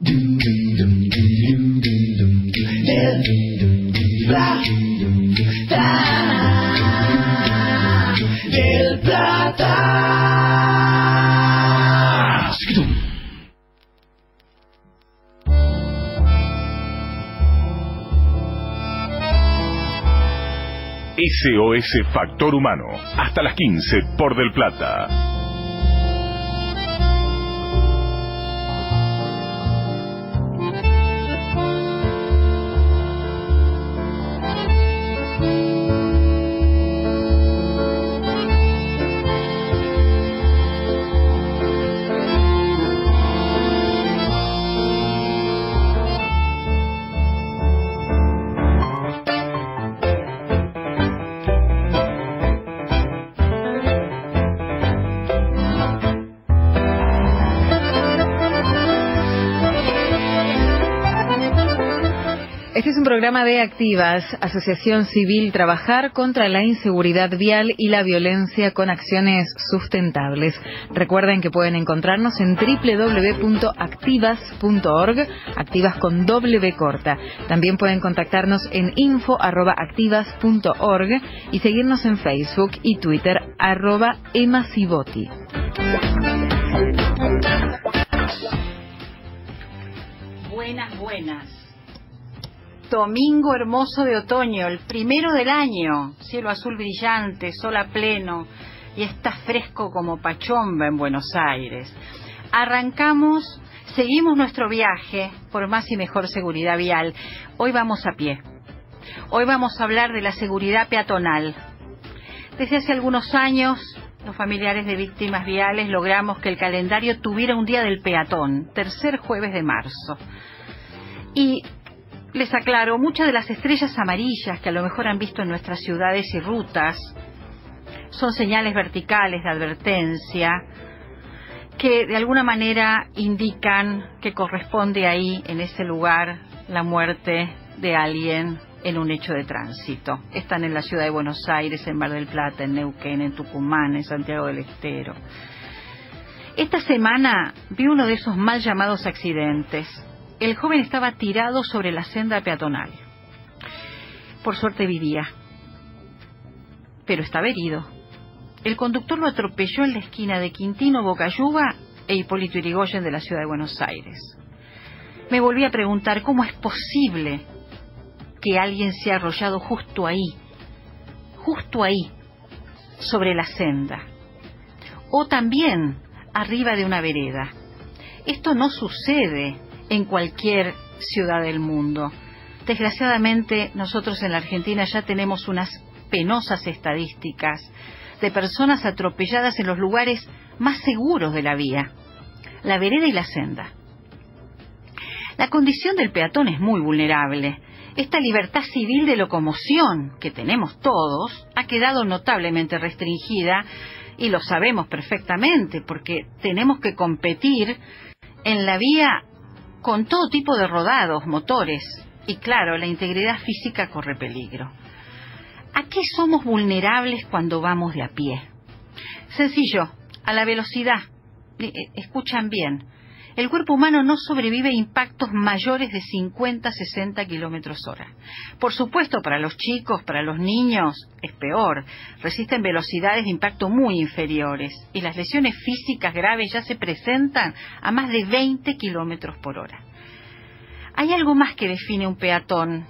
Del Plata. SOS Factor Humano, hasta las 15 por Del Plata. Este es un programa de Activas, Asociación Civil Trabajar contra la Inseguridad Vial y la Violencia con Acciones Sustentables. Recuerden que pueden encontrarnos en www.activas.org, Activas con W corta. También pueden contactarnos en info@activas.org y seguirnos en Facebook y Twitter @emaciboti. Buenas. Domingo hermoso de otoño, el primero del año, cielo azul brillante, sol a pleno y está fresco como pachomba en Buenos Aires. Seguimos nuestro viaje por más y mejor seguridad vial. Hoy vamos a pie. Hoy vamos a hablar de la seguridad peatonal. Desde hace algunos años, los familiares de víctimas viales logramos que el calendario tuviera un día del peatón, tercer jueves de marzo. Y les aclaro, muchas de las estrellas amarillas que a lo mejor han visto en nuestras ciudades y rutas son señales verticales de advertencia que de alguna manera indican que corresponde ahí, en ese lugar, la muerte de alguien en un hecho de tránsito. Están en la ciudad de Buenos Aires, en Mar del Plata, en Neuquén, en Tucumán, en Santiago del Estero. Esta semana vi uno de esos mal llamados accidentes. El joven estaba tirado sobre la senda peatonal. Por suerte vivía, pero estaba herido. El conductor lo atropelló en la esquina de Quintino Bocayuba e Hipólito Yrigoyen de la ciudad de Buenos Aires. Me volví a preguntar cómo es posible que alguien sea arrollado justo ahí, sobre la senda, o también arriba de una vereda. Esto no sucede en cualquier ciudad del mundo. Desgraciadamente, nosotros en la Argentina ya tenemos unas penosas estadísticas de personas atropelladas en los lugares más seguros de la vía, la vereda y la senda. La condición del peatón es muy vulnerable. Esta libertad civil de locomoción que tenemos todos ha quedado notablemente restringida y lo sabemos perfectamente porque tenemos que competir en la vía con todo tipo de rodados, motores, y claro, la integridad física corre peligro. ¿A qué somos vulnerables cuando vamos de a pie? Sencillo, a la velocidad. Escuchan bien, el cuerpo humano no sobrevive a impactos mayores de 50-60 kilómetros hora. Por supuesto, para los chicos, para los niños, es peor. Resisten velocidades de impacto muy inferiores y las lesiones físicas graves ya se presentan a más de 20 kilómetros por hora. Hay algo más que define un peatón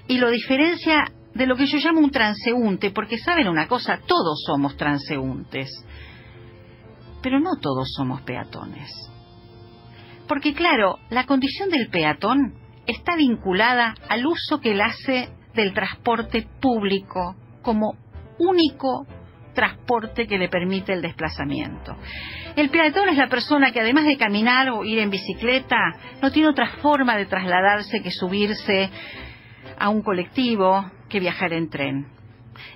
y lo diferencia de lo que yo llamo un transeúnte, porque saben una cosa, todos somos transeúntes, pero no todos somos peatones. Porque claro, la condición del peatón está vinculada al uso que él hace del transporte público como único transporte que le permite el desplazamiento. El peatón es la persona que además de caminar o ir en bicicleta, no tiene otra forma de trasladarse que subirse a un colectivo, que viajar en tren.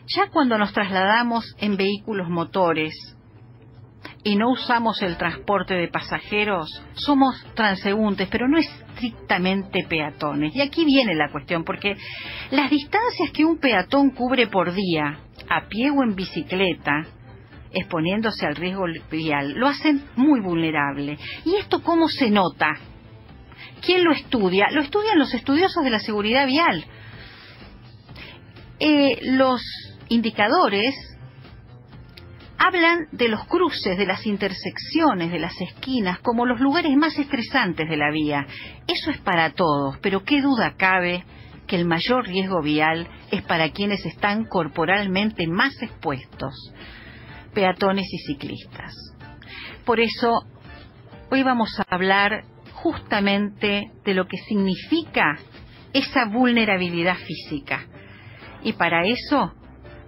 Ya cuando nos trasladamos en vehículos motores y no usamos el transporte de pasajeros, somos transeúntes, pero no estrictamente peatones. Y aquí viene la cuestión, porque las distancias que un peatón cubre por día, a pie o en bicicleta, exponiéndose al riesgo vial, lo hacen muy vulnerable. ¿Y esto cómo se nota? ¿Quién lo estudia? Lo estudian los estudiosos de la seguridad vial. Los indicadores hablan de los cruces, de las intersecciones, de las esquinas, como los lugares más estresantes de la vía. Eso es para todos, pero qué duda cabe que el mayor riesgo vial es para quienes están corporalmente más expuestos, peatones y ciclistas. Por eso, hoy vamos a hablar justamente de lo que significa esa vulnerabilidad física. Y para eso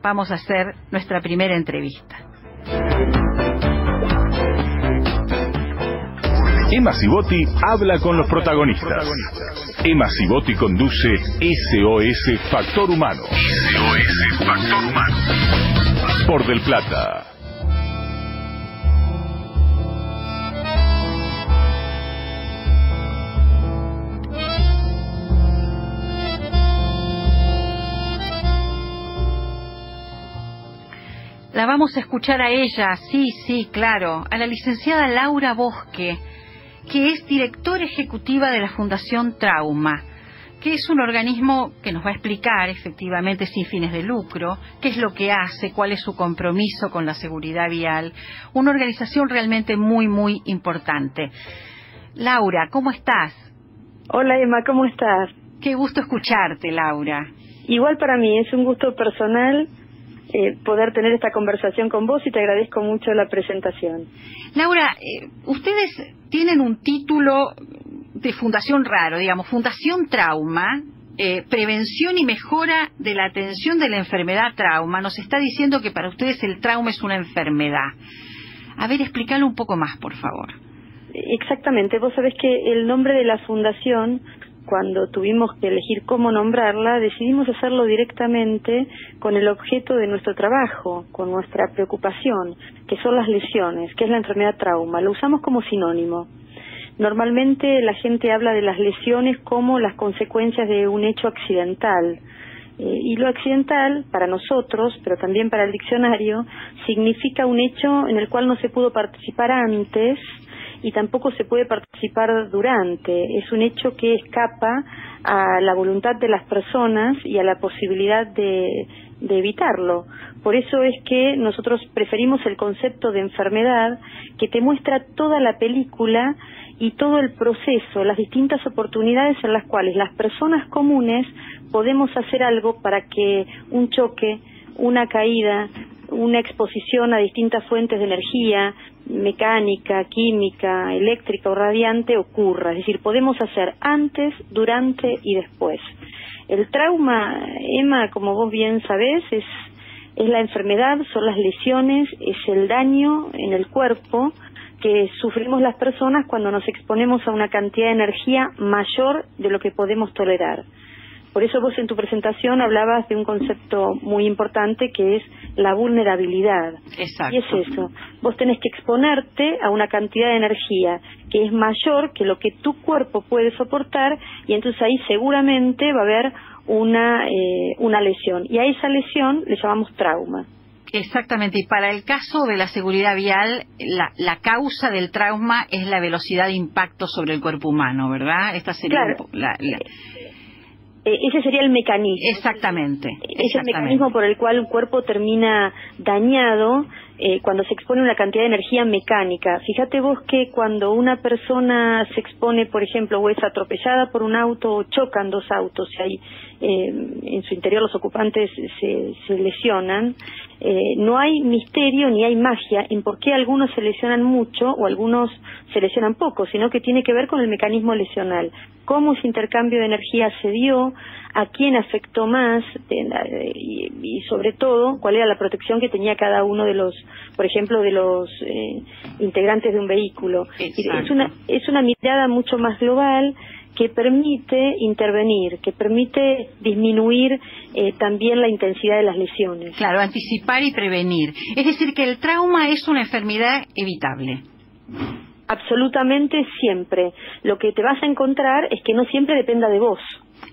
vamos a hacer nuestra primera entrevista. Emma Sibotti habla con los protagonistas. Emma Sibotti conduce SOS Factor Humano. SOS Factor Humano. Por Del Plata. La vamos a escuchar a ella, sí, claro, a la licenciada Laura Bosque, que es directora ejecutiva de la Fundación Trauma, que es un organismo que nos va a explicar, efectivamente, sin fines de lucro, qué es lo que hace, cuál es su compromiso con la seguridad vial, una organización realmente muy, muy importante. Laura, ¿cómo estás? Hola, Emma, ¿cómo estás? Qué gusto escucharte, Laura. Igual para mí, es un gusto personal poder tener esta conversación con vos y te agradezco mucho la presentación. Laura, ustedes tienen un título de fundación raro, digamos, Fundación Trauma, prevención y mejora de la atención de la enfermedad trauma. Nos está diciendo que para ustedes el trauma es una enfermedad. A ver, explícalo un poco más, por favor. Exactamente, vos sabés que el nombre de la fundación, cuando tuvimos que elegir cómo nombrarla, decidimos hacerlo directamente con el objeto de nuestro trabajo, con nuestra preocupación, que son las lesiones, que es la enfermedad trauma. Lo usamos como sinónimo. Normalmente la gente habla de las lesiones como las consecuencias de un hecho accidental. Y lo accidental, para nosotros, pero también para el diccionario, significa un hecho en el cual no se pudo participar antes y tampoco se puede participar durante. Es un hecho que escapa a la voluntad de las personas y a la posibilidad de evitarlo. Por eso es que nosotros preferimos el concepto de enfermedad, que te muestra toda la película y todo el proceso, las distintas oportunidades en las cuales las personas comunes podemos hacer algo para que un choque, una caída, una exposición a distintas fuentes de energía, mecánica, química, eléctrica o radiante ocurra. Es decir, podemos hacer antes, durante y después. El trauma, Emma, como vos bien sabés, es la enfermedad, son las lesiones, es el daño en el cuerpo que sufrimos las personas cuando nos exponemos a una cantidad de energía mayor de lo que podemos tolerar. Por eso vos en tu presentación hablabas de un concepto muy importante que es la vulnerabilidad. Exacto. Y es eso, vos tenés que exponerte a una cantidad de energía que es mayor que lo que tu cuerpo puede soportar y entonces ahí seguramente va a haber una lesión. Y a esa lesión le llamamos trauma. Exactamente, y para el caso de la seguridad vial, la causa del trauma es la velocidad de impacto sobre el cuerpo humano, ¿verdad? Esta sería claro. Ese sería el mecanismo. Exactamente. Es el mecanismo por el cual un cuerpo termina dañado cuando se expone a una cantidad de energía mecánica. Fíjate vos que cuando una persona se expone, por ejemplo, o es atropellada por un auto o chocan dos autos y hay, en su interior los ocupantes se lesionan, no hay misterio ni hay magia en por qué algunos se lesionan mucho o algunos se lesionan poco, sino que tiene que ver con el mecanismo lesional. Cómo ese intercambio de energía se dio, a quién afectó más y sobre todo cuál era la protección que tenía cada uno de los, por ejemplo, de los integrantes de un vehículo. Es una mirada mucho más global que permite intervenir, que permite disminuir también la intensidad de las lesiones. Claro, anticipar y prevenir. Es decir, que el trauma es una enfermedad evitable. Absolutamente siempre. Lo que te vas a encontrar es que no siempre dependa de vos.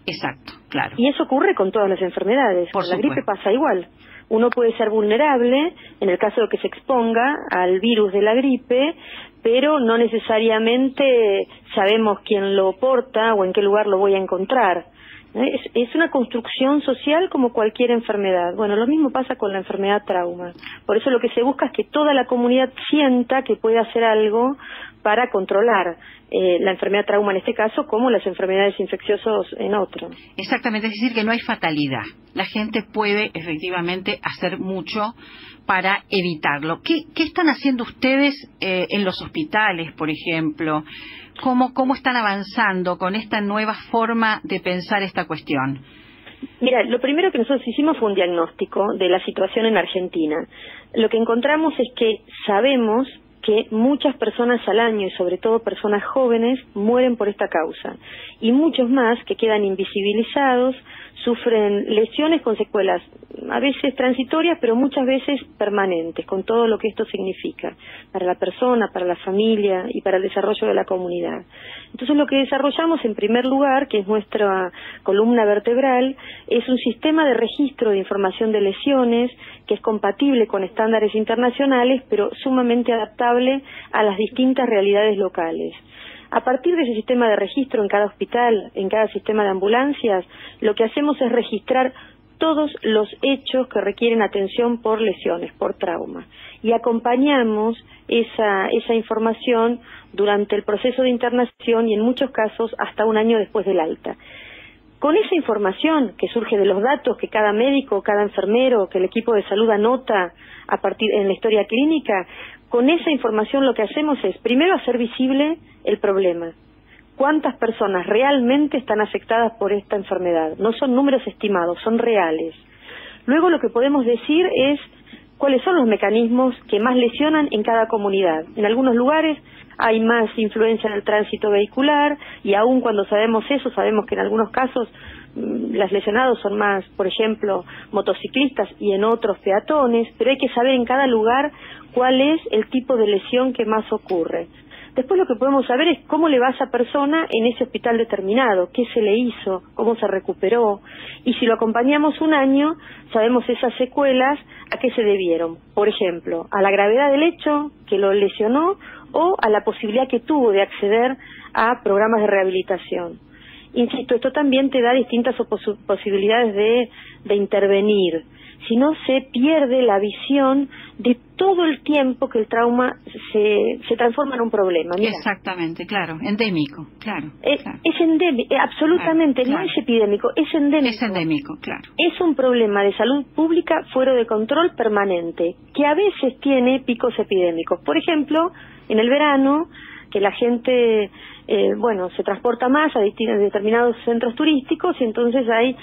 Exacto, claro. Y eso ocurre con todas las enfermedades. Con la gripe pasa igual. Uno puede ser vulnerable en el caso de que se exponga al virus de la gripe, pero no necesariamente sabemos quién lo porta o en qué lugar lo voy a encontrar. Es una construcción social como cualquier enfermedad. Bueno, lo mismo pasa con la enfermedad trauma. Por eso lo que se busca es que toda la comunidad sienta que puede hacer algo para controlar la enfermedad trauma en este caso, como las enfermedades infecciosas en otro. Exactamente, es decir, que no hay fatalidad. La gente puede efectivamente hacer mucho para evitarlo. ¿Qué están haciendo ustedes en los hospitales, por ejemplo? ¿Cómo están avanzando con esta nueva forma de pensar esta cuestión? Mira, lo primero que nosotros hicimos fue un diagnóstico de la situación en Argentina. Lo que encontramos es que sabemos que muchas personas al año, y sobre todo personas jóvenes, mueren por esta causa. Y muchos más que quedan invisibilizados, sufren lesiones con secuelas, a veces transitorias, pero muchas veces permanentes, con todo lo que esto significa para la persona, para la familia y para el desarrollo de la comunidad. Entonces lo que desarrollamos en primer lugar, que es nuestra columna vertebral, es un sistema de registro de información de lesiones que es compatible con estándares internacionales, pero sumamente adaptable a las distintas realidades locales. A partir de ese sistema de registro en cada hospital, en cada sistema de ambulancias, lo que hacemos es registrar todos los hechos que requieren atención por lesiones, por trauma. Y acompañamos esa información durante el proceso de internación y en muchos casos hasta un año después del alta. Con esa información que surge de los datos que cada médico, cada enfermero, que el equipo de salud anota en la historia clínica, con esa información lo que hacemos es, primero, hacer visible el problema. ¿Cuántas personas realmente están afectadas por esta enfermedad? No son números estimados, son reales. Luego lo que podemos decir es cuáles son los mecanismos que más lesionan en cada comunidad. En algunos lugares hay más influencia en el tránsito vehicular y aún cuando sabemos eso, sabemos que en algunos casos las lesionados son más, por ejemplo, motociclistas y en otros peatones, pero hay que saber en cada lugar cuál es el tipo de lesión que más ocurre. Después lo que podemos saber es cómo le va a esa persona en ese hospital determinado, qué se le hizo, cómo se recuperó. Y si lo acompañamos un año, sabemos esas secuelas a qué se debieron. Por ejemplo, a la gravedad del hecho que lo lesionó o a la posibilidad que tuvo de acceder a programas de rehabilitación. Insisto, esto también te da distintas posibilidades de intervenir. Si no, se pierde la visión de todo el tiempo que el trauma se transforma en un problema. Mirá. Exactamente, claro, endémico, claro. Es endémico, absolutamente, claro. No es epidémico, es endémico. Es endémico, claro. Es un problema de salud pública fuera de control permanente, que a veces tiene picos epidémicos. Por ejemplo, en el verano, que la gente se transporta más a determinados centros turísticos y entonces hay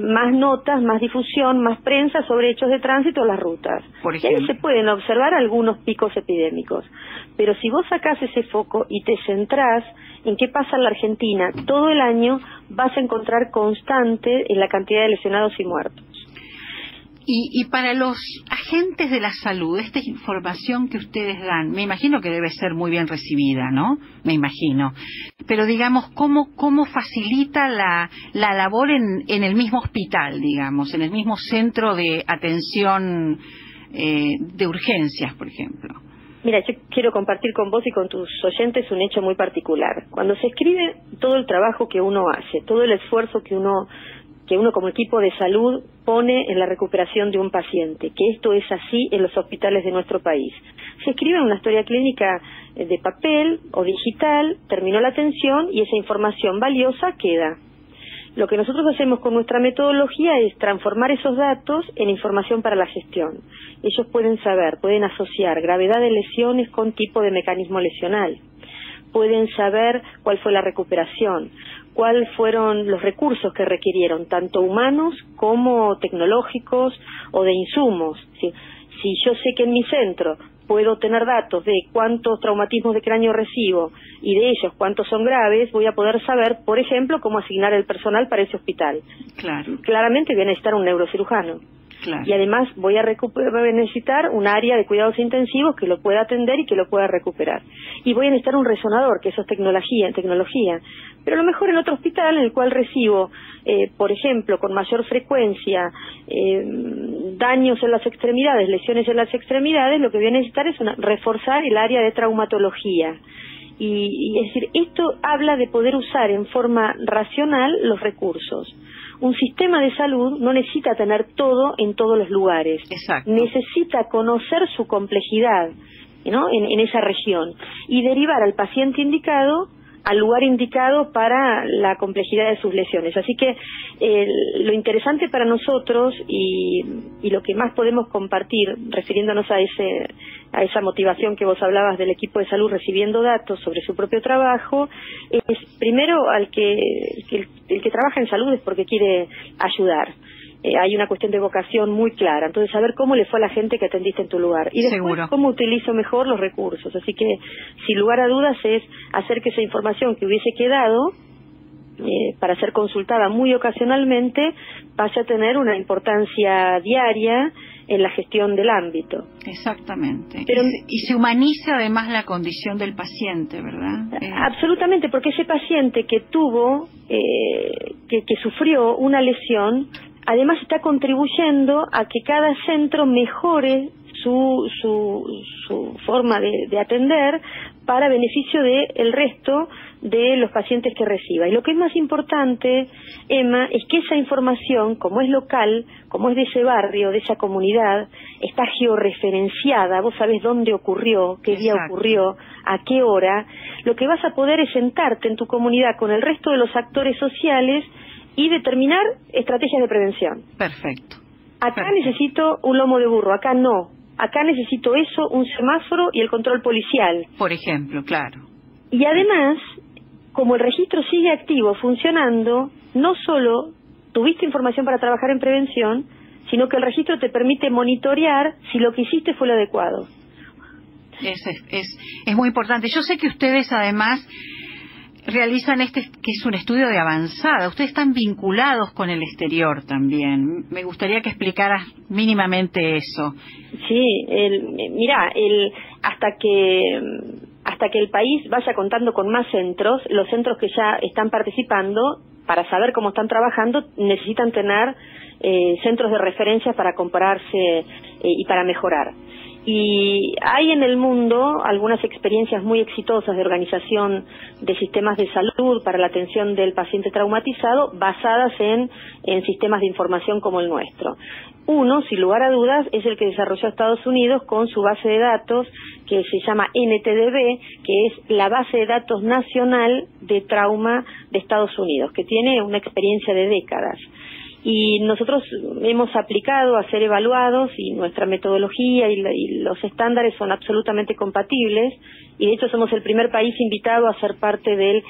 más notas, más difusión, más prensa sobre hechos de tránsito en las rutas. Y ahí se pueden observar algunos picos epidémicos. Pero si vos sacás ese foco y te centrás en qué pasa en la Argentina todo el año, vas a encontrar constante en la cantidad de lesionados y muertos. Y para los agentes de la salud, esta información que ustedes dan, me imagino que debe ser muy bien recibida, ¿no? Me imagino. Pero digamos, ¿cómo facilita la labor en el mismo hospital, digamos, en el mismo centro de atención de urgencias, por ejemplo? Mira, yo quiero compartir con vos y con tus oyentes un hecho muy particular. Cuando se escribe todo el trabajo que uno hace, todo el esfuerzo que uno como equipo de salud pone en la recuperación de un paciente, que esto es así en los hospitales de nuestro país. Se escribe en una historia clínica de papel o digital, terminó la atención y esa información valiosa queda. Lo que nosotros hacemos con nuestra metodología es transformar esos datos en información para la gestión. Ellos pueden saber, pueden asociar gravedad de lesiones con tipo de mecanismo lesional. Pueden saber cuál fue la recuperación, cuáles fueron los recursos que requirieron, tanto humanos como tecnológicos o de insumos. Si yo sé que en mi centro puedo tener datos de cuántos traumatismos de cráneo recibo y de ellos cuántos son graves, voy a poder saber, por ejemplo, cómo asignar el personal para ese hospital. Claro. Claramente voy a necesitar un neurocirujano. Claro. Y además voy a necesitar un área de cuidados intensivos que lo pueda atender y que lo pueda recuperar. Y voy a necesitar un resonador, que eso es tecnología. Pero a lo mejor en otro hospital en el cual recibo, por ejemplo, con mayor frecuencia daños en las extremidades, lesiones en las extremidades, lo que voy a necesitar es reforzar el área de traumatología. Y es decir, esto habla de poder usar en forma racional los recursos. Un sistema de salud no necesita tener todo en todos los lugares. Exacto. Necesita conocer su complejidad, ¿no?, en esa región y derivar al paciente indicado al lugar indicado para la complejidad de sus lesiones. Así que lo interesante para nosotros y lo que más podemos compartir, refiriéndonos a esa motivación que vos hablabas del equipo de salud recibiendo datos sobre su propio trabajo, es primero el que trabaja en salud es porque quiere ayudar. Hay una cuestión de vocación muy clara, entonces saber cómo le fue a la gente que atendiste en tu lugar y después Seguro. cómo utilizo mejor los recursos. Así que sin lugar a dudas es hacer que esa información que hubiese quedado para ser consultada muy ocasionalmente pase a tener una importancia diaria en la gestión del ámbito. Exactamente. Pero, y se humaniza además la condición del paciente, ¿verdad? Absolutamente, porque ese paciente que tuvo, que sufrió una lesión, además está contribuyendo a que cada centro mejore su forma de atender para beneficio del resto de los pacientes que reciba. Y lo que es más importante, Emma, es que esa información, como es local, como es de ese barrio, de esa comunidad, está georreferenciada, vos sabés dónde ocurrió, qué día Exacto. ocurrió, a qué hora. Lo que vas a poder es sentarte en tu comunidad con el resto de los actores sociales y determinar estrategias de prevención. Perfecto. Acá Perfecto. necesito un lomo de burro, acá no. Acá necesito eso, un semáforo y el control policial. Por ejemplo, claro. Y además, como el registro sigue activo, funcionando, no solo tuviste información para trabajar en prevención, sino que el registro te permite monitorear si lo que hiciste fue lo adecuado. Es muy importante. Yo sé que ustedes además realizan que es un estudio de avanzada. Ustedes están vinculados con el exterior también. Me gustaría que explicaras mínimamente eso. Sí, hasta que el país vaya contando con más centros, los centros que ya están participando, para saber cómo están trabajando, necesitan tener centros de referencia para compararse y para mejorar. Y hay en el mundo algunas experiencias muy exitosas de organización de sistemas de salud para la atención del paciente traumatizado basadas en sistemas de información como el nuestro. Uno, sin lugar a dudas, es el que desarrolló Estados Unidos con su base de datos que se llama NTDB, que es la base de datos nacional de trauma de Estados Unidos, que tiene una experiencia de décadas. Y nosotros hemos aplicado a ser evaluados y nuestra metodología y los estándares son absolutamente compatibles y de hecho somos el primer país invitado a ser parte de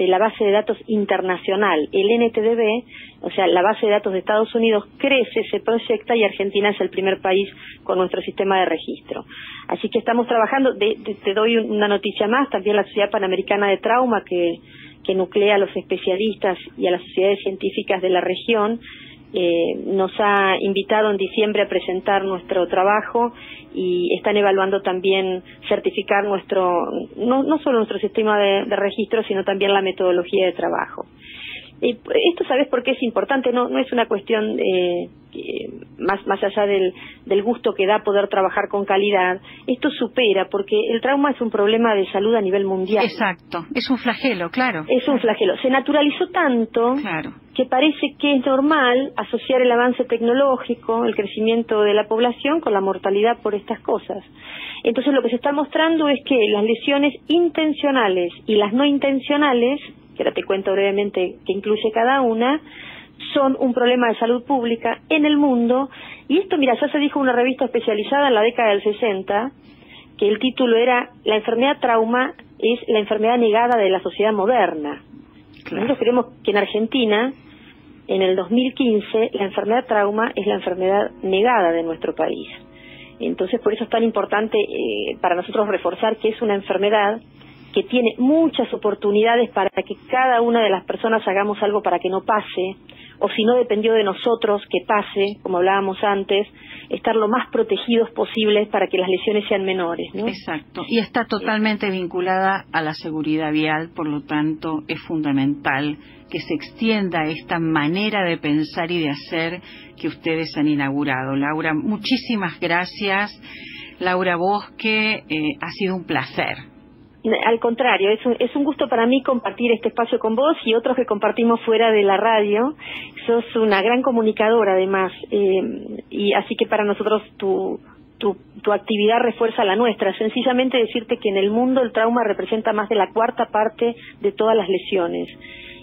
la base de datos internacional. El NTDB, o sea, la base de datos de Estados Unidos crece, se proyecta y Argentina es el primer país con nuestro sistema de registro. Así que estamos trabajando, te doy una noticia más, también la Sociedad Panamericana de Trauma que nuclea a los especialistas y a las sociedades científicas de la región, nos ha invitado en diciembre a presentar nuestro trabajo y están evaluando también certificar no solo nuestro sistema de registro, sino también la metodología de trabajo. Esto, ¿sabes por qué es importante? No es una cuestión más allá del gusto que da poder trabajar con calidad. Esto supera, porque el trauma es un problema de salud a nivel mundial. Exacto, es un flagelo, claro. Es un flagelo. Se naturalizó tanto claro. que parece que es normal asociar el avance tecnológico, el crecimiento de la población con la mortalidad por estas cosas. Entonces lo que se está mostrando es que las lesiones intencionales y las no intencionales, que ahora te cuento brevemente qué incluye cada una, son un problema de salud pública en el mundo. Y esto, mira, ya se dijo en una revista especializada en la década del 60, que el título era «La enfermedad trauma es la enfermedad negada de la sociedad moderna». Claro. Nosotros creemos que en Argentina, en el 2015, la enfermedad trauma es la enfermedad negada de nuestro país. Entonces, por eso es tan importante para nosotros reforzar que es una enfermedad que tiene muchas oportunidades para que cada una de las personas hagamos algo para que no pase, o si no dependió de nosotros que pase, como hablábamos antes, estar lo más protegidos posibles para que las lesiones sean menores, ¿no? Exacto, y está totalmente vinculada a la seguridad vial, por lo tanto es fundamental que se extienda esta manera de pensar y de hacer que ustedes han inaugurado. Laura, muchísimas gracias. Laura Bosque, ha sido un placer. Al contrario, es un gusto para mí compartir este espacio con vos y otros que compartimos fuera de la radio. Sos una gran comunicadora además, y así que para nosotros tu actividad refuerza la nuestra. Sencillamente decirte que en el mundo el trauma representa más de la 1/4 parte de todas las lesiones.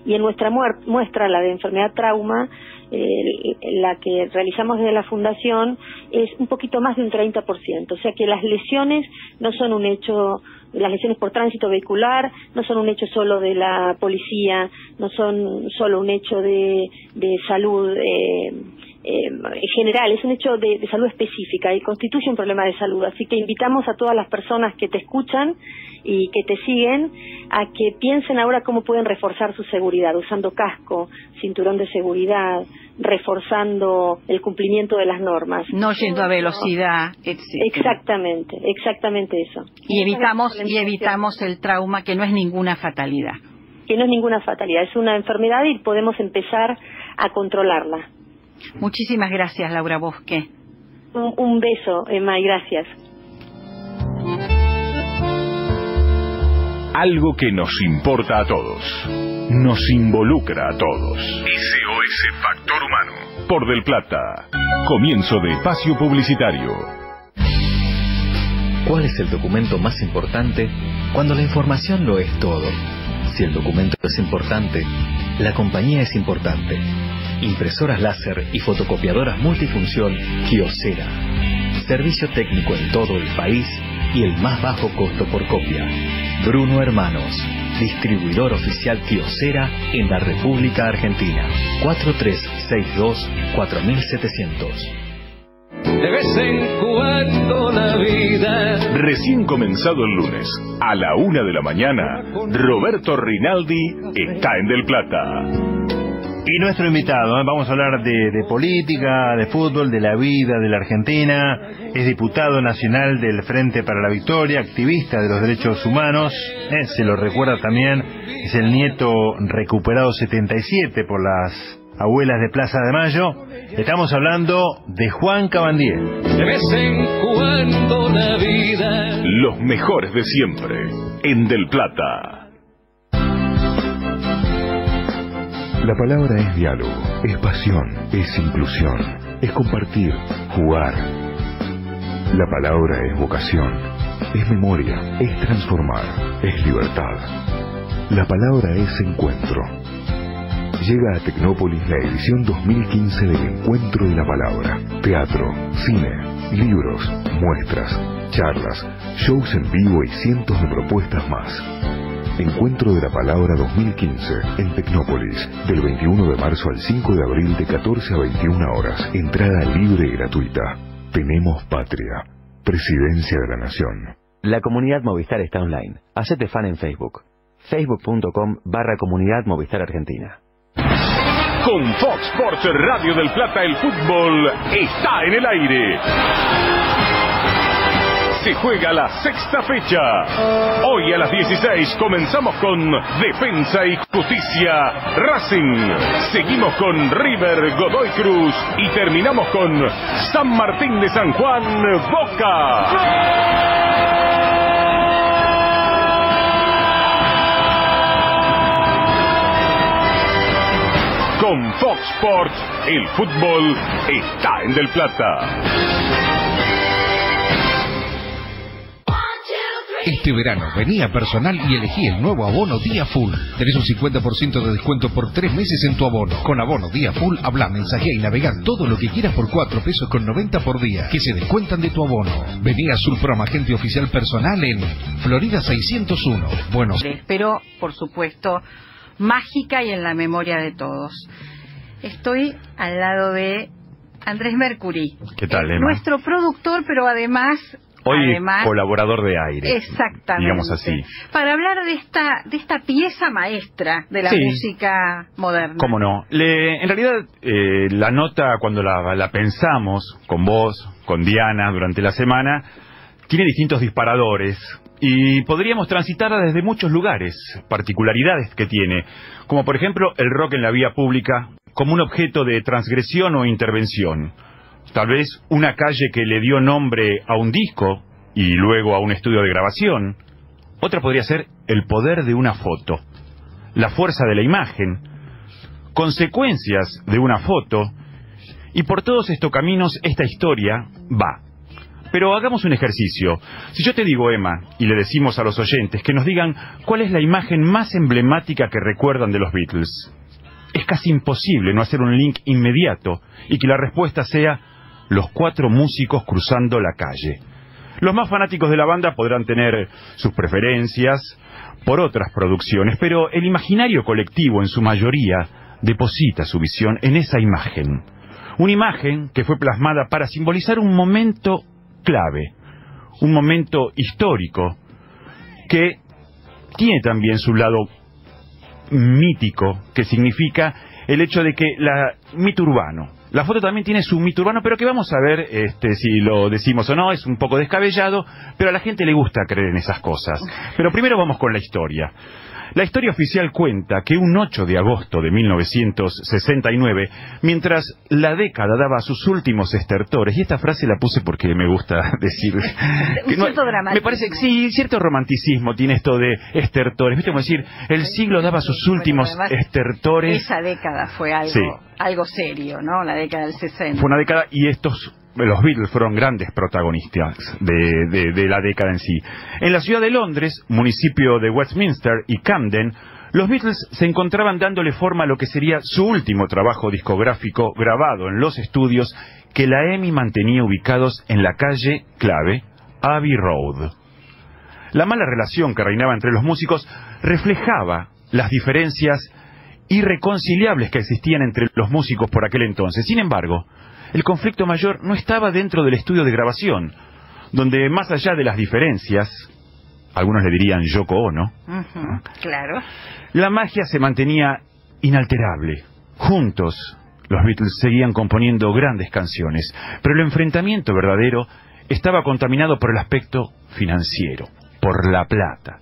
Y en nuestra muestra, la de enfermedad trauma, la que realizamos desde la Fundación, es un poquito más de un 30%. O sea que las lesiones no son un hecho, las lesiones por tránsito vehicular no son un hecho solo de la policía, no son solo un hecho de salud en general, es un hecho de salud específica y constituye un problema de salud. Así que invitamos a todas las personas que te escuchan y que te siguen a que piensen ahora cómo pueden reforzar su seguridad, usando casco, cinturón de seguridad, reforzando el cumplimiento de las normas. No yendo a velocidad, etc. Exactamente eso. Y evitamos el trauma, que no es ninguna fatalidad. Que no es ninguna fatalidad, es una enfermedad y podemos empezar a controlarla. Muchísimas gracias, Laura Bosque. Un beso, Emma, y gracias. Algo que nos importa a todos, nos involucra a todos. SOS Factor Humano. Por Del Plata. Comienzo de espacio publicitario. ¿Cuál es el documento más importante cuando la información lo es todo? Si el documento es importante, la compañía es importante. Impresoras láser y fotocopiadoras multifunción Kyocera. Servicio técnico en todo el país y el más bajo costo por copia. Bruno Hermanos, distribuidor oficial Kyocera en la República Argentina. 4362-4700. De vez en cuando la vida. Recién comenzado el lunes, a la 1 de la mañana, Roberto Rinaldi está en Del Plata. Y nuestro invitado, vamos a hablar de política, de fútbol, de la vida de la Argentina. Es diputado nacional del Frente para la Victoria, activista de los derechos humanos. Se lo recuerda también, es el nieto recuperado 77 por las abuelas de Plaza de Mayo. Estamos hablando de Juan Cabandier. De vez en cuando la vida. Los mejores de siempre, en Del Plata. La palabra es diálogo, es pasión, es inclusión, es compartir, jugar. La palabra es vocación, es memoria, es transformar, es libertad. La palabra es encuentro. Llega a Tecnópolis la edición 2015 del Encuentro de la Palabra. Teatro, cine, libros, muestras, charlas, shows en vivo y cientos de propuestas más. Encuentro de la Palabra 2015 en Tecnópolis, del 21 de marzo al 5 de abril de 14 a 21 horas. Entrada libre y gratuita. Tenemos patria. Presidencia de la Nación. La comunidad Movistar está online. Hacete fan en Facebook. Facebook.com/Comunidad Movistar Argentina. Con Fox Sports Radio Del Plata, el fútbol está en el aire. Se juega la sexta fecha. Hoy a las 16 comenzamos con Defensa y Justicia Racing. Seguimos con River Godoy Cruz y terminamos con San Martín de San Juan Boca. Con Fox Sports, el fútbol está en Del Plata. Este verano, vení a Personal y elegí el nuevo abono Día Full. Tenés un 50% de descuento por 3 meses en tu abono. Con abono Día Full, habla, mensajea y navegá todo lo que quieras por 4 pesos con 90 por día, que se descuentan de tu abono. Vení a Surprom, agente oficial Personal en Florida 601. Bueno. Pero, por supuesto, mágica y en la memoria de todos. Estoy al lado de Andrés Mercury. ¿Qué tal, Emma? Nuestro productor, pero además Hoy Además, colaborador de aire. Exactamente. Digamos así. Para hablar de esta pieza maestra de la música moderna. Cómo no. En realidad, la nota, cuando la pensamos con vos, con Diana, durante la semana, tiene distintos disparadores. Y podríamos transitarla desde muchos lugares, particularidades que tiene, como por ejemplo el rock en la vía pública como un objeto de transgresión o intervención. Tal vez una calle que le dio nombre a un disco y luego a un estudio de grabación. Otra podría ser el poder de una foto, la fuerza de la imagen, consecuencias de una foto, y por todos estos caminos esta historia va. Pero hagamos un ejercicio. Si yo te digo, Emma, y le decimos a los oyentes que nos digan cuál es la imagen más emblemática que recuerdan de los Beatles, es casi imposible no hacer un link inmediato y que la respuesta sea los 4 músicos cruzando la calle. Los más fanáticos de la banda podrán tener sus preferencias por otras producciones, pero el imaginario colectivo en su mayoría deposita su visión en esa imagen. Una imagen que fue plasmada para simbolizar un momento clave, un momento histórico que tiene también su lado mítico, que significa el hecho de que mito urbano. La foto también tiene su mito urbano, pero que vamos a ver si lo decimos o no, es un poco descabellado, pero a la gente le gusta creer en esas cosas. Pero primero vamos con la historia. La historia oficial cuenta que un 8 de agosto de 1969, mientras la década daba sus últimos estertores, y esta frase la puse porque me gusta decir... Un cierto dramatismo. Me parece que sí, cierto romanticismo tiene esto de estertores. ¿Viste? Como decir, el siglo daba sus últimos estertores. Esa década fue algo serio, ¿no? La década del 60. Fue una década, y los Beatles fueron grandes protagonistas de la década en sí. En la ciudad de Londres, municipio de Westminster y Camden, los Beatles se encontraban dándole forma a lo que sería su último trabajo discográfico grabado en los estudios que la EMI mantenía ubicados en la calle clave Abbey Road. La mala relación que reinaba entre los músicos reflejaba las diferencias irreconciliables que existían entre los músicos por aquel entonces. Sin embargo, el conflicto mayor no estaba dentro del estudio de grabación, donde más allá de las diferencias, algunos le dirían Yoko Ono, claro, la magia se mantenía inalterable. Juntos, los Beatles seguían componiendo grandes canciones, pero el enfrentamiento verdadero estaba contaminado por el aspecto financiero, por la plata.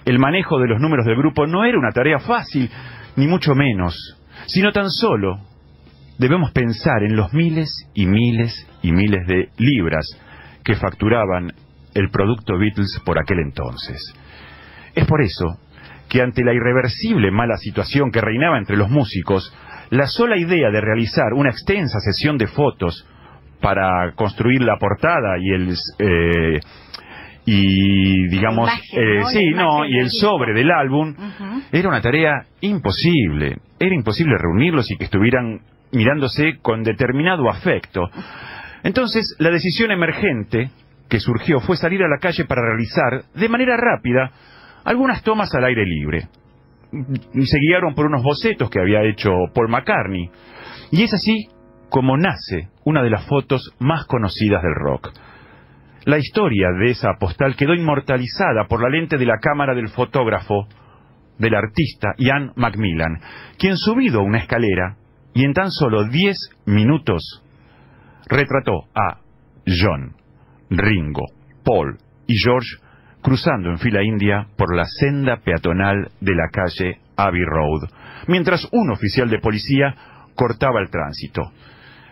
El manejo de los números del grupo no era una tarea fácil, ni mucho menos, sino tan solo debemos pensar en los miles y miles y miles de libras que facturaban el producto Beatles por aquel entonces. Es por eso que ante la irreversible mala situación que reinaba entre los músicos, la sola idea de realizar una extensa sesión de fotos para construir la portada y el el sobre del álbum era una tarea imposible. Era imposible reunirlos y que estuvieran mirándose con determinado afecto. Entonces, la decisión emergente que surgió fue salir a la calle para realizar, de manera rápida, algunas tomas al aire libre. Se guiaron por unos bocetos que había hecho Paul McCartney. Y es así como nace una de las fotos más conocidas del rock. La historia de esa postal quedó inmortalizada por la lente de la cámara del fotógrafo, del artista Ian Macmillan, quien subido una escalera y en tan solo 10 minutos retrató a John, Ringo, Paul y George cruzando en fila india por la senda peatonal de la calle Abbey Road, mientras un oficial de policía cortaba el tránsito.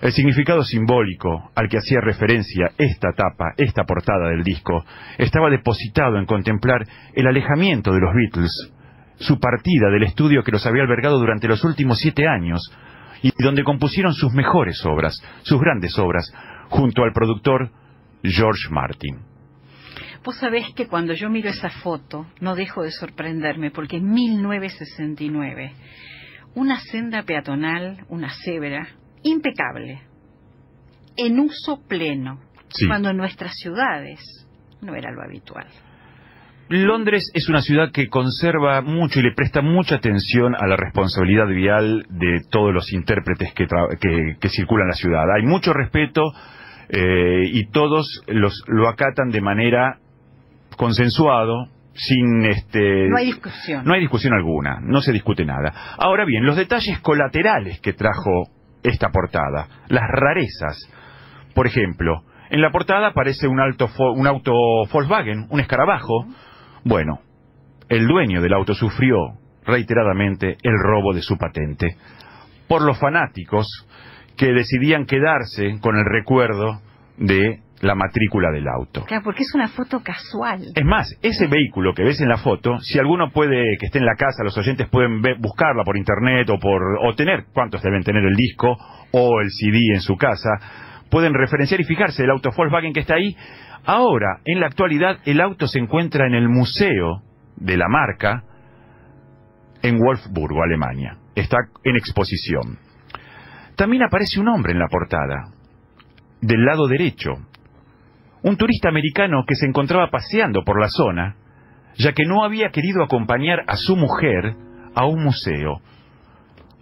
El significado simbólico al que hacía referencia esta portada del disco, estaba depositado en contemplar el alejamiento de los Beatles, su partida del estudio que los había albergado durante los últimos 7 años, y donde compusieron sus mejores obras, sus grandes obras, junto al productor George Martin. Vos sabés que cuando yo miro esa foto, no dejo de sorprenderme, porque en 1969, una senda peatonal, una cebra, impecable, en uso pleno, cuando en nuestras ciudades no era lo habitual. Londres es una ciudad que conserva mucho y le presta mucha atención a la responsabilidad vial de todos los intérpretes que circulan en la ciudad. Hay mucho respeto y todos lo acatan de manera consensuado, sin no hay discusión. No hay discusión alguna, no se discute nada. Ahora bien, los detalles colaterales que trajo esta portada, las rarezas. Por ejemplo, en la portada aparece un auto Volkswagen, un escarabajo. Bueno, el dueño del auto sufrió reiteradamente el robo de su patente por los fanáticos que decidían quedarse con el recuerdo de la matrícula del auto. Claro, porque es una foto casual. Es más, ese vehículo que ves en la foto, si alguno puede, que esté en la casa, los oyentes pueden buscarla por internet o tener, ¿cuántos deben tener el disco o el CD en su casa? Pueden referenciar y fijarse el auto Volkswagen que está ahí. Ahora, en la actualidad, el auto se encuentra en el museo de la marca en Wolfsburgo, Alemania. Está en exposición. También aparece un hombre en la portada, del lado derecho. Un turista americano que se encontraba paseando por la zona, ya que no había querido acompañar a su mujer a un museo.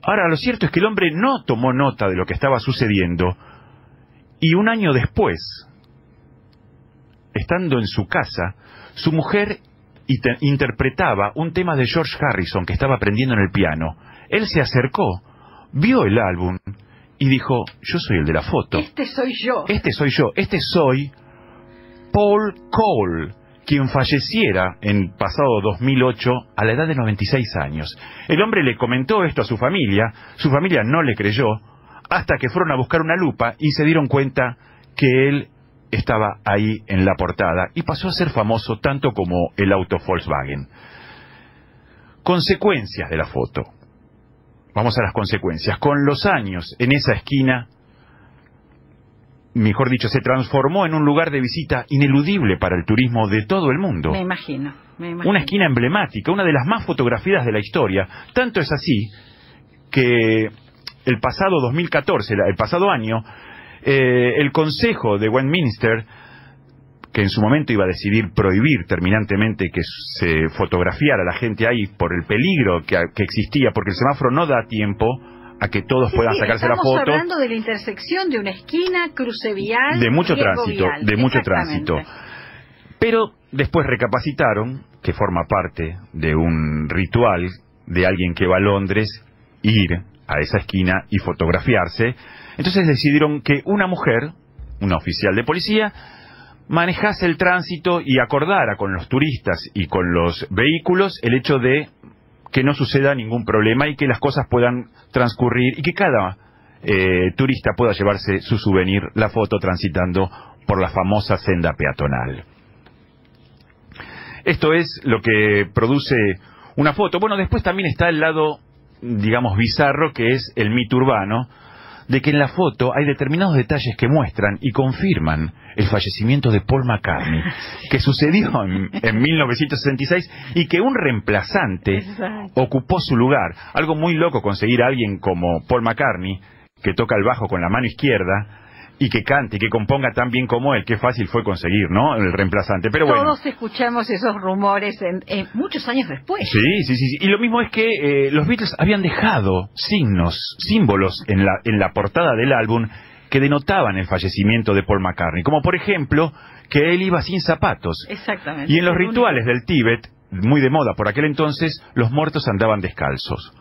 Ahora, lo cierto es que el hombre no tomó nota de lo que estaba sucediendo, y un año después, estando en su casa, su mujer interpretaba un tema de George Harrison que estaba aprendiendo en el piano. Él se acercó, vio el álbum y dijo: yo soy el de la foto. Este soy yo. Este soy yo. Este soy Paul Cole, quien falleciera en pasado 2008 a la edad de 96 años. El hombre le comentó esto a su familia no le creyó, hasta que fueron a buscar una lupa y se dieron cuenta que él estaba ahí en la portada y pasó a ser famoso tanto como el auto Volkswagen. Consecuencias de la foto. Vamos a las consecuencias. Con los años, en esa esquina, mejor dicho, se transformó en un lugar de visita ineludible para el turismo de todo el mundo. Me imagino. Una esquina emblemática, una de las más fotografiadas de la historia. Tanto es así que el pasado 2014, el pasado año, el Consejo de Westminster, que en su momento iba a decidir prohibir terminantemente que se fotografiara a la gente ahí por el peligro que existía, porque el semáforo no da tiempo a que todos puedan sacarse la foto. Estamos hablando de la intersección de una esquina, cruce vial, de mucho tránsito, vial. De mucho tránsito. Pero después recapacitaron, que forma parte de un ritual de alguien que va a Londres, ir a esa esquina y fotografiarse. Entonces decidieron que una mujer, una oficial de policía, manejase el tránsito y acordara con los turistas y con los vehículos el hecho de que no suceda ningún problema y que las cosas puedan transcurrir y que cada turista pueda llevarse su souvenir, la foto, transitando por la famosa senda peatonal. Esto es lo que produce una foto. Bueno, después también está el lado, digamos, bizarro, que es el mito urbano, de que en la foto hay determinados detalles que muestran y confirman el fallecimiento de Paul McCartney, que sucedió en 1966 y que un reemplazante ocupó su lugar. Algo muy loco conseguir a alguien como Paul McCartney, que toca el bajo con la mano izquierda y que cante y que componga tan bien como él. Qué fácil fue conseguir, ¿no?, el reemplazante. Pero bueno, todos escuchamos esos rumores muchos años después. Sí. Y lo mismo es que los Beatles habían dejado símbolos en la portada del álbum que denotaban el fallecimiento de Paul McCartney, como por ejemplo que él iba sin zapatos. Exactamente. Y en los rituales del Tíbet, muy de moda por aquel entonces, los muertos andaban descalzos.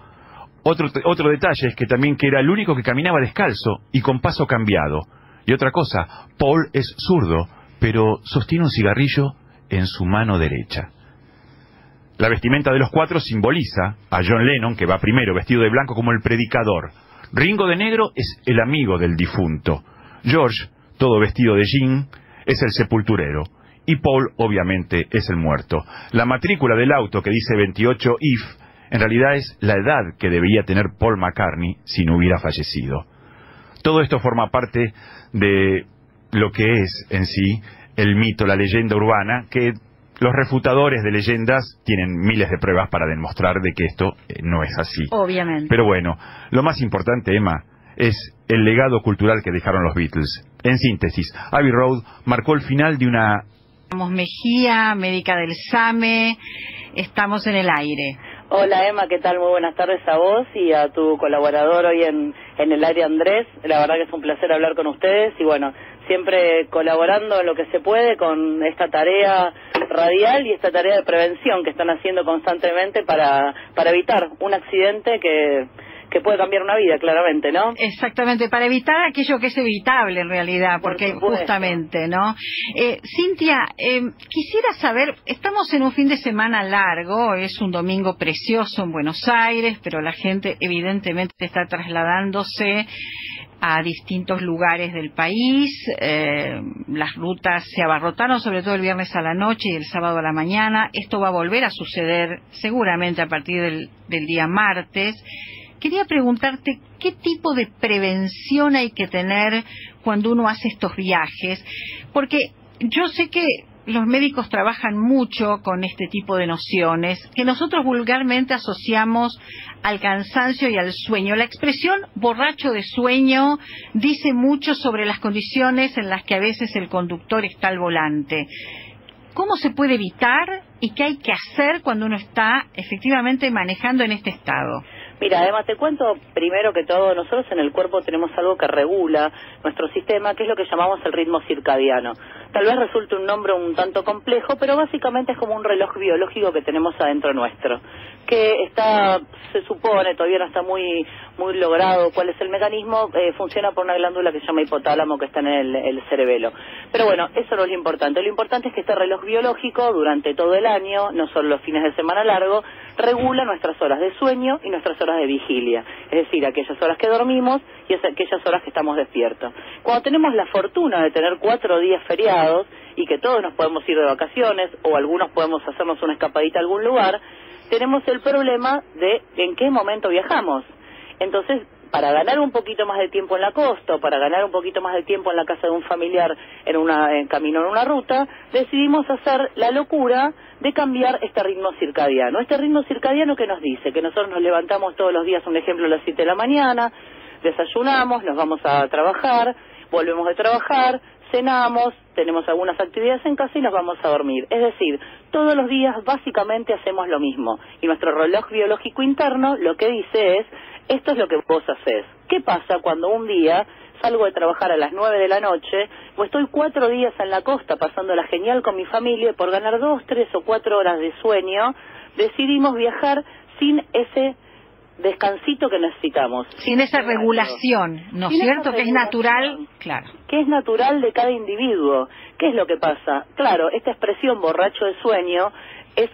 Otro detalle es que también que era el único que caminaba descalzo y con paso cambiado. Y otra cosa, Paul es zurdo, pero sostiene un cigarrillo en su mano derecha. La vestimenta de los cuatro simboliza a John Lennon, que va primero vestido de blanco como el predicador. Ringo de negro es el amigo del difunto. George, todo vestido de jean, es el sepulturero. Y Paul, obviamente, es el muerto. La matrícula del auto que dice 28 IF, en realidad es la edad que debería tener Paul McCartney si no hubiera fallecido. Todo esto forma parte de lo que es en sí el mito, la leyenda urbana, que los refutadores de leyendas tienen miles de pruebas para demostrar de que esto no es así. Obviamente. Pero bueno, lo más importante, Emma, es el legado cultural que dejaron los Beatles. En síntesis, Abbey Road marcó el final de una... Mejía, médica del SAME, estamos en el aire. Hola Emma, ¿qué tal? Muy buenas tardes a vos y a tu colaborador hoy en el área, Andrés. La verdad que es un placer hablar con ustedes y bueno, siempre colaborando en lo que se puede con esta tarea radial y esta tarea de prevención que están haciendo constantemente para evitar un accidente que puede cambiar una vida, claramente, ¿no? Exactamente, para evitar aquello que es evitable en realidad, porque justamente, ¿no? Cintia, quisiera saber, estamos en un fin de semana largo, es un domingo precioso en Buenos Aires, pero la gente evidentemente está trasladándose a distintos lugares del país, las rutas se abarrotaron sobre todo el viernes a la noche y el sábado a la mañana, esto va a volver a suceder seguramente a partir del día martes. Quería preguntarte qué tipo de prevención hay que tener cuando uno hace estos viajes, porque yo sé que los médicos trabajan mucho con este tipo de nociones que nosotros vulgarmente asociamos al cansancio y al sueño. La expresión borracho de sueño dice mucho sobre las condiciones en las que a veces el conductor está al volante. ¿Cómo se puede evitar y qué hay que hacer cuando uno está efectivamente manejando en este estado? Mira, además te cuento primero que todo, nosotros en el cuerpo tenemos algo que regula nuestro sistema, que es lo que llamamos el ritmo circadiano. Tal vez resulte un nombre un tanto complejo, pero básicamente es como un reloj biológico que tenemos adentro nuestro, que está, se supone, todavía no está muy logrado cuál es el mecanismo, funciona por una glándula que se llama hipotálamo, que está en el cerebelo. Pero bueno, eso no es lo importante es que este reloj biológico durante todo el año, no solo los fines de semana largo, regula nuestras horas de sueño y nuestras horas de vigilia, es decir, aquellas horas que dormimos y aquellas horas que estamos despiertos. Cuando tenemos la fortuna de tener 4 días feriados y que todos nos podemos ir de vacaciones o algunos podemos hacernos una escapadita a algún lugar, tenemos el problema de en qué momento viajamos. Entonces, para ganar un poquito más de tiempo en la costa, o para ganar un poquito más de tiempo en la casa de un familiar en camino en una ruta, decidimos hacer la locura de cambiar este ritmo circadiano. Este ritmo circadiano que nos dice que nosotros nos levantamos todos los días, un ejemplo, a las 7 de la mañana, desayunamos, nos vamos a trabajar, volvemos de trabajar, cenamos, tenemos algunas actividades en casa y nos vamos a dormir. Es decir, todos los días básicamente hacemos lo mismo. Y nuestro reloj biológico interno lo que dice es, esto es lo que vos hacés. ¿Qué pasa cuando un día salgo de trabajar a las 9 de la noche o estoy 4 días en la costa pasándola genial con mi familia y por ganar 2, 3 o 4 horas de sueño decidimos viajar sin ese descansito que necesitamos? Sin esa regulación, ¿no es cierto? Que es natural, claro. Que es natural de cada individuo. ¿Qué es lo que pasa? Claro, esta expresión borracho de sueño es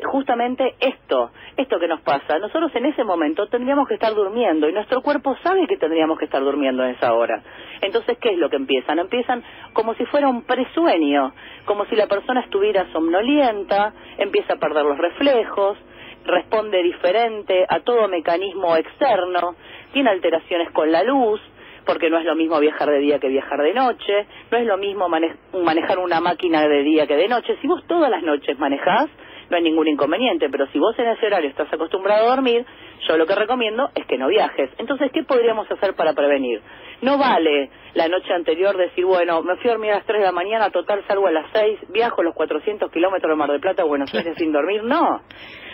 justamente esto que nos pasa. Nosotros en ese momento tendríamos que estar durmiendo y nuestro cuerpo sabe que tendríamos que estar durmiendo en esa hora. Entonces, ¿qué es lo que empiezan? Empiezan como si fuera un presueño, como si la persona estuviera somnolienta, empieza a perder los reflejos, responde diferente a todo mecanismo externo, tiene alteraciones con la luz, porque no es lo mismo viajar de día que viajar de noche, no es lo mismo manejar una máquina de día que de noche. Si vos todas las noches manejás, no hay ningún inconveniente, pero si vos en ese horario estás acostumbrado a dormir, yo lo que recomiendo es que no viajes. Entonces, ¿qué podríamos hacer para prevenir? No vale la noche anterior decir, bueno, me fui a dormir a las 3 de la mañana, total salgo a las 6, viajo los 400 kilómetros de Mar del Plata a Buenos Aires sin dormir. No,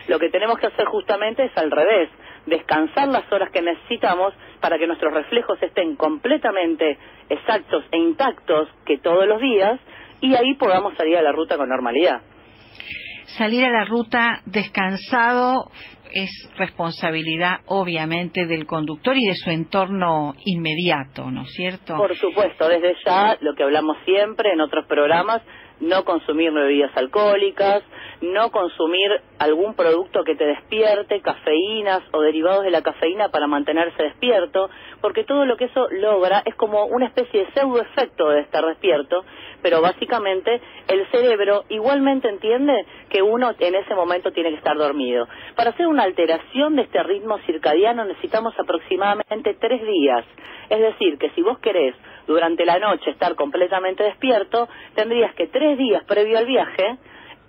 lo que tenemos que hacer justamente es al revés, descansar las horas que necesitamos para que nuestros reflejos estén completamente exactos e intactos que todos los días y ahí podamos salir a la ruta con normalidad. Salir a la ruta descansado es responsabilidad, obviamente, del conductor y de su entorno inmediato, ¿no es cierto? Por supuesto, desde ya, lo que hablamos siempre en otros programas, no consumir bebidas alcohólicas, no consumir algún producto que te despierte, cafeínas o derivados de la cafeína para mantenerse despierto, porque todo lo que eso logra es como una especie de pseudoefecto de estar despierto, pero básicamente el cerebro igualmente entiende que uno en ese momento tiene que estar dormido. Para hacer una alteración de este ritmo circadiano necesitamos aproximadamente 3 días. Es decir, que si vos querés durante la noche estar completamente despierto, tendrías que 3 días previo al viaje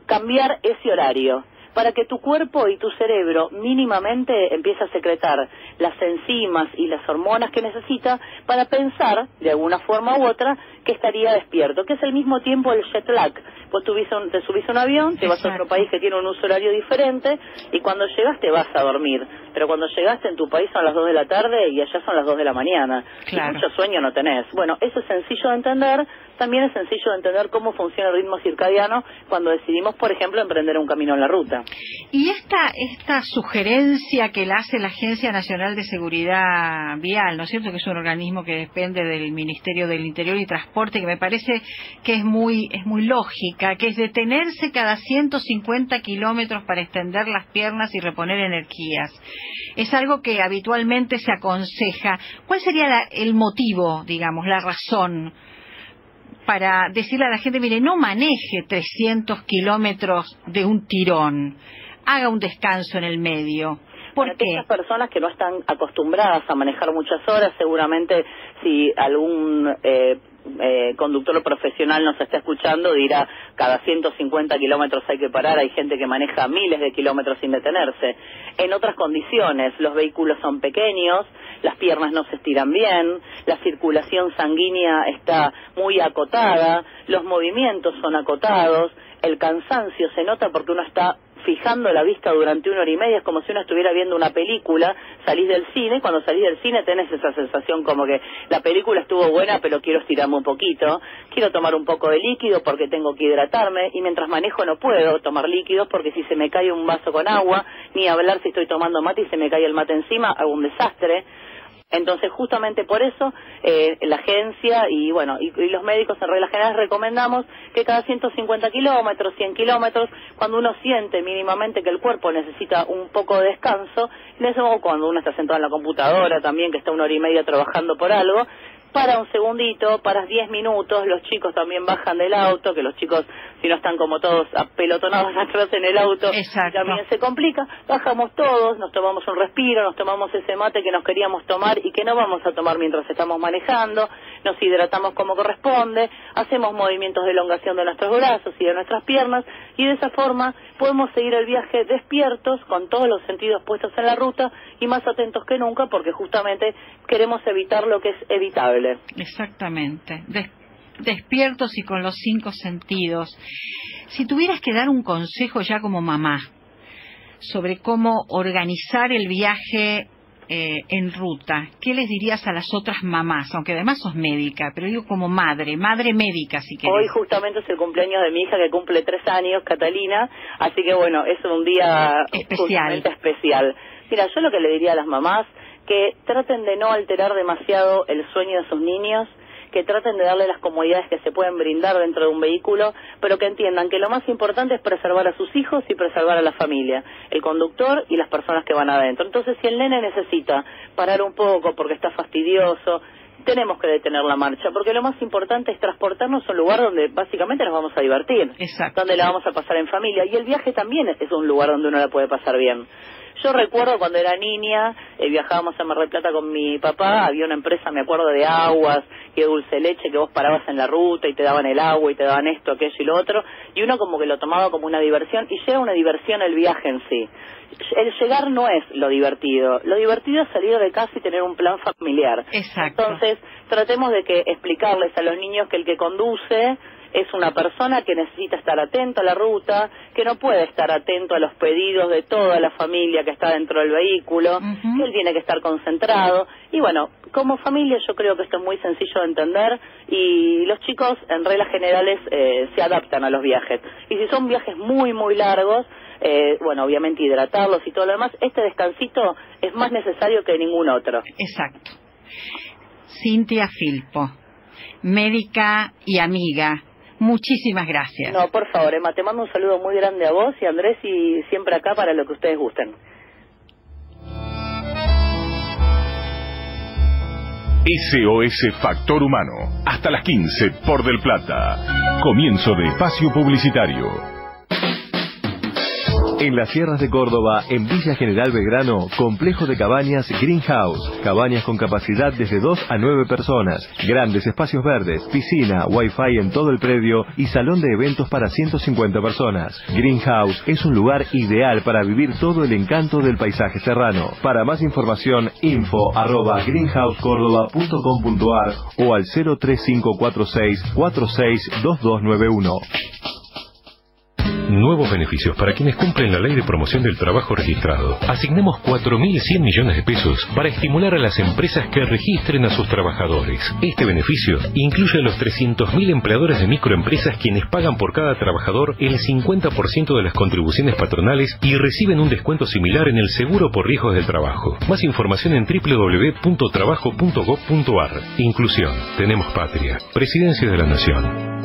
cambiar ese horario. para que tu cuerpo y tu cerebro mínimamente empiece a secretar las enzimas y las hormonas que necesita para pensar, de alguna forma u otra, que estaría despierto, que es al mismo tiempo el jet lag. Vos te subís a un avión, te vas a otro país que tiene un uso horario diferente, y cuando llegas te vas a dormir, pero cuando llegaste en tu país son las 2 de la tarde y allá son las 2 de la mañana. Claro. Y mucho sueño no tenés. Bueno, eso es sencillo de entender. También es sencillo de entender cómo funciona el ritmo circadiano cuando decidimos, por ejemplo, emprender un camino en la ruta. Y esta sugerencia que la hace la Agencia Nacional de Seguridad Vial, ¿no es cierto?, que es un organismo que depende del Ministerio del Interior y Transporte, que me parece que es muy lógica, que es detenerse cada 150 kilómetros para extender las piernas y reponer energías. Es algo que habitualmente se aconseja. ¿Cuál sería el motivo, digamos, la razón para decirle a la gente, mire, no maneje 300 kilómetros de un tirón, haga un descanso en el medio? Para aquellas personas que no están acostumbradas a manejar muchas horas, seguramente si algún conductor profesional nos está escuchando, dirá, cada 150 kilómetros hay que parar. Hay gente que maneja miles de kilómetros sin detenerse. En otras condiciones, los vehículos son pequeños, las piernas no se estiran bien, la circulación sanguínea está muy acotada, los movimientos son acotados, el cansancio se nota porque uno está fijando la vista durante 1 hora y media, es como si uno estuviera viendo una película. Salís del cine, cuando salís del cine tenés esa sensación como que la película estuvo buena, pero quiero estirarme un poquito, quiero tomar un poco de líquido porque tengo que hidratarme, y mientras manejo no puedo tomar líquidos porque si se me cae un vaso con agua, ni hablar si estoy tomando mate y se me cae el mate encima, hago un desastre. Entonces, justamente por eso, la agencia y los médicos en reglas generales recomendamos que cada 150 kilómetros, 100 kilómetros, cuando uno siente mínimamente que el cuerpo necesita un poco de descanso, o cuando uno está sentado en la computadora también, que está 1 hora y media trabajando por algo, para un segundito, para 10 minutos, los chicos también bajan del auto, que los chicos, si no están como todos apelotonados atrás en el auto, también se complica. Bajamos todos, nos tomamos un respiro, nos tomamos ese mate que nos queríamos tomar y que no vamos a tomar mientras estamos manejando, nos hidratamos como corresponde, hacemos movimientos de elongación de nuestros brazos y de nuestras piernas, y de esa forma podemos seguir el viaje despiertos, con todos los sentidos puestos en la ruta y más atentos que nunca, porque justamente queremos evitar lo que es evitable. Exactamente. Despiertos y con los 5 sentidos. Si tuvieras que dar un consejo ya como mamá sobre cómo organizar el viaje en ruta, ¿qué les dirías a las otras mamás? Aunque además sos médica, pero digo como madre médica, si querés. Hoy justamente es el cumpleaños de mi hija, que cumple 3 años, Catalina, así que bueno, es un día especial. Mira, yo lo que le diría a las mamás, que traten de no alterar demasiado el sueño de sus niños, que traten de darle las comodidades que se pueden brindar dentro de un vehículo, pero que entiendan que lo más importante es preservar a sus hijos y preservar a la familia, el conductor y las personas que van adentro. Entonces, si el nene necesita parar un poco porque está fastidioso, tenemos que detener la marcha, porque lo más importante es transportarnos a un lugar donde básicamente nos vamos a divertir, donde la vamos a pasar en familia, y el viaje también es un lugar donde uno la puede pasar bien. Yo recuerdo cuando era niña, viajábamos a Mar del Plata con mi papá, había una empresa, me acuerdo, de aguas y de dulce leche, que vos parabas en la ruta y te daban el agua y te daban esto, aquello y lo otro, y uno como que lo tomaba como una diversión, y llega una diversión el viaje en sí. El llegar no es lo divertido es salir de casa y tener un plan familiar. Entonces, tratemos de que explicarles a los niños que el que conduce es una persona que necesita estar atento a la ruta, que no puede estar atento a los pedidos de toda la familia que está dentro del vehículo, que él tiene que estar concentrado. Y bueno, como familia yo creo que esto es muy sencillo de entender, y los chicos en reglas generales se adaptan a los viajes. Y si son viajes muy, muy largos, obviamente hidratarlos y todo lo demás, este descansito es más necesario que ningún otro. Exacto. Cintia Filpo, médica y amiga, muchísimas gracias. No, por favor, Emma, te mando un saludo muy grande a vos y a Andrés, y siempre acá para lo que ustedes gusten. SOS Factor Humano, hasta las 15 por Del Plata. Comienzo de espacio publicitario. En las sierras de Córdoba, en Villa General Belgrano, complejo de cabañas Greenhouse. Cabañas con capacidad desde 2 a 9 personas. Grandes espacios verdes, piscina, wifi en todo el predio y salón de eventos para 150 personas. Greenhouse es un lugar ideal para vivir todo el encanto del paisaje serrano. Para más información, info@greenhousecordoba.com.ar o al 03546 462291. Nuevos beneficios para quienes cumplen la Ley de Promoción del Trabajo Registrado. Asignemos 4.100 millones de pesos para estimular a las empresas que registren a sus trabajadores. Este beneficio incluye a los 300.000 empleadores de microempresas quienes pagan por cada trabajador el 50% de las contribuciones patronales y reciben un descuento similar en el seguro por riesgos del trabajo. Más información en www.trabajo.gov.ar. Inclusión. Tenemos patria. Presidencia de la Nación.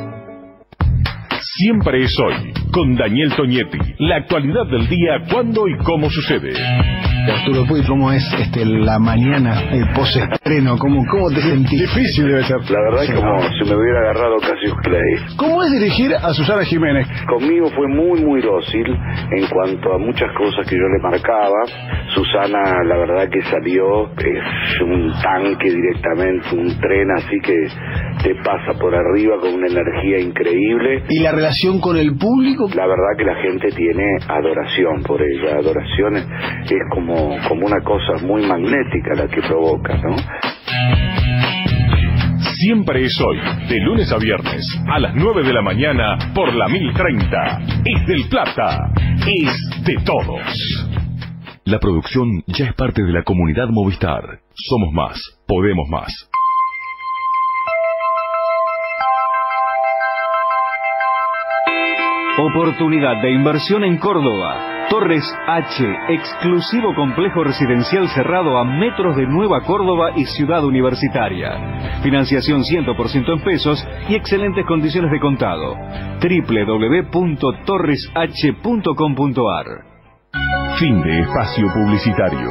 Siempre es hoy, con Daniel Toñetti. La actualidad del día, cuándo y cómo sucede. Arturo Puy, ¿cómo es la mañana, el post-estreno? ¿Cómo te sentís? Difícil debe ser. La verdad es como si me hubiera agarrado Cassius Clay. ¿Cómo es dirigir a Susana Jiménez? Conmigo fue muy dócil en cuanto a muchas cosas que yo le marcaba. Susana, la verdad que salió, es un tanque directamente, un tren así que te pasa por arriba con una energía increíble. ¿Y la relación con el público? La verdad que la gente tiene adoración por ella. Adoración es como una cosa muy magnética la que provoca, ¿no? Siempre es hoy, de lunes a viernes, a las 9 de la mañana, por la 1030. Es del Plata, es de todos. La producción ya es parte de la comunidad Movistar. Somos más, podemos más. Oportunidad de inversión en Córdoba. Torres H, exclusivo complejo residencial cerrado a metros de Nueva Córdoba y Ciudad Universitaria. Financiación 100% en pesos y excelentes condiciones de contado. www.torresh.com.ar. Fin de espacio publicitario.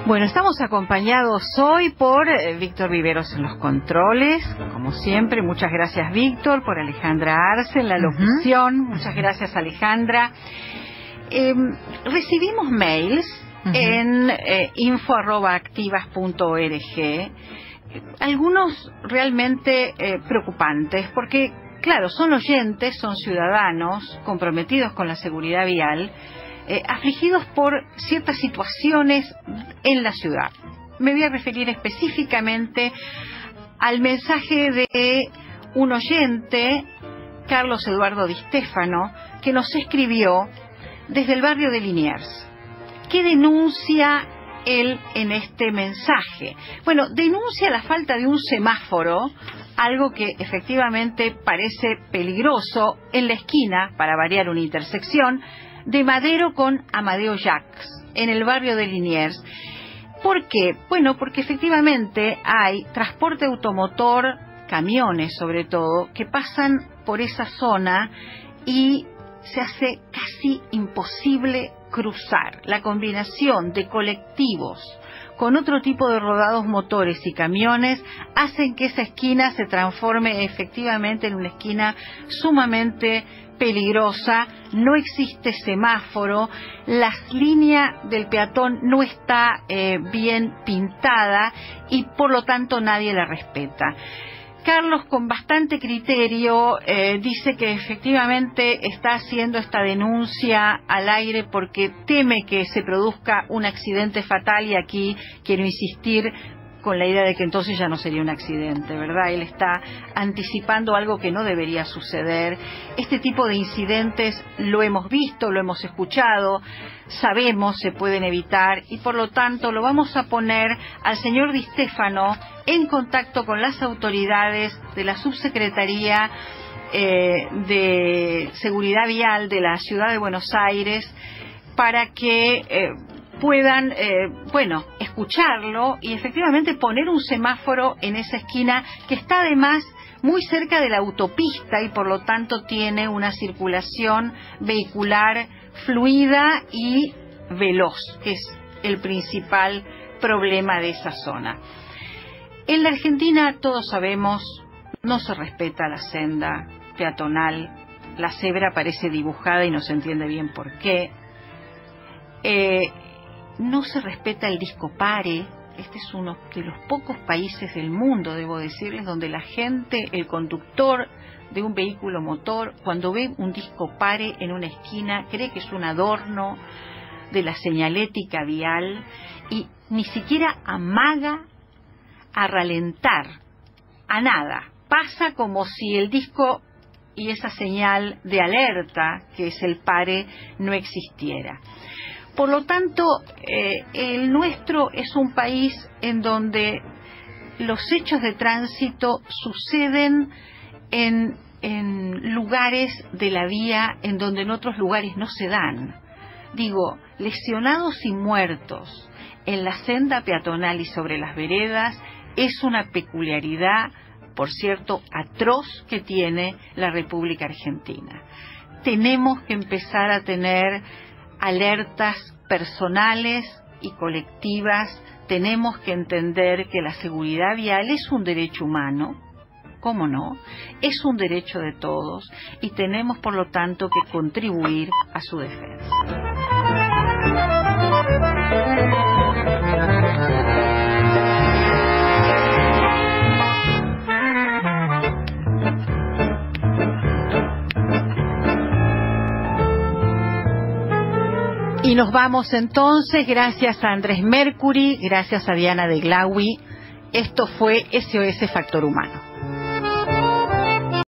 Bueno, estamos acompañados hoy por Víctor Viveros en los controles, como siempre. Muchas gracias, Víctor, por Alejandra Arce en la locución. Muchas gracias, Alejandra. Recibimos mails en info@activas.org, algunos realmente preocupantes, porque, claro, son oyentes, son ciudadanos comprometidos con la seguridad vial, afligidos por ciertas situaciones en la ciudad. Me voy a referir específicamente al mensaje de un oyente, Carlos Eduardo Di Stefano, que nos escribió desde el barrio de Liniers. ¿Qué denuncia él en este mensaje? Bueno, denuncia la falta de un semáforo, algo que efectivamente parece peligroso en la esquina, para variar una intersección, de Madero con Amadeo Jacques, en el barrio de Liniers. ¿Por qué? Bueno, porque efectivamente hay transporte automotor, camiones sobre todo, que pasan por esa zona y se hace casi imposible cruzar. La combinación de colectivos con otro tipo de rodados motores y camiones hacen que esa esquina se transforme efectivamente en una esquina sumamente peligrosa. No existe semáforo, la línea del peatón no está bien pintada y por lo tanto nadie la respeta. Carlos, con bastante criterio, dice que efectivamente está haciendo esta denuncia al aire porque teme que se produzca un accidente fatal, y aquí quiero insistir con la idea de que entonces ya no sería un accidente, ¿verdad? Él está anticipando algo que no debería suceder. Este tipo de incidentes lo hemos visto, lo hemos escuchado, sabemos se pueden evitar, y por lo tanto lo vamos a poner al señor Di Stefano en contacto con las autoridades de la Subsecretaría de Seguridad Vial de la Ciudad de Buenos Aires para que puedan, escucharlo y efectivamente poner un semáforo en esa esquina que está además muy cerca de la autopista y por lo tanto tiene una circulación vehicular fluida y veloz, que es el principal problema de esa zona. En la Argentina, todos sabemos, no se respeta la senda peatonal, la cebra parece dibujada y no se entiende bien por qué. No se respeta el disco pare. Este es uno de los pocos países del mundo, debo decirles, donde la gente, el conductor de un vehículo motor, cuando ve un disco pare en una esquina, cree que es un adorno de la señalética vial y ni siquiera amaga a ralentar, a nada. Pasa como si el disco y esa señal de alerta, que es el pare, no existiera. Por lo tanto, el nuestro es un país en donde los hechos de tránsito suceden en lugares de la vía en donde en otros lugares no se dan. Digo, lesionados y muertos en la senda peatonal y sobre las veredas es una peculiaridad, por cierto, atroz que tiene la República Argentina. Tenemos que empezar a tener alertas personales y colectivas. Tenemos que entender que la seguridad vial es un derecho humano, ¿cómo no? Es un derecho de todos y tenemos, por lo tanto, que contribuir a su defensa. Y nos vamos entonces, gracias a Andrés Mercury, gracias a Diana de Glawi. Esto fue SOS Factor Humano.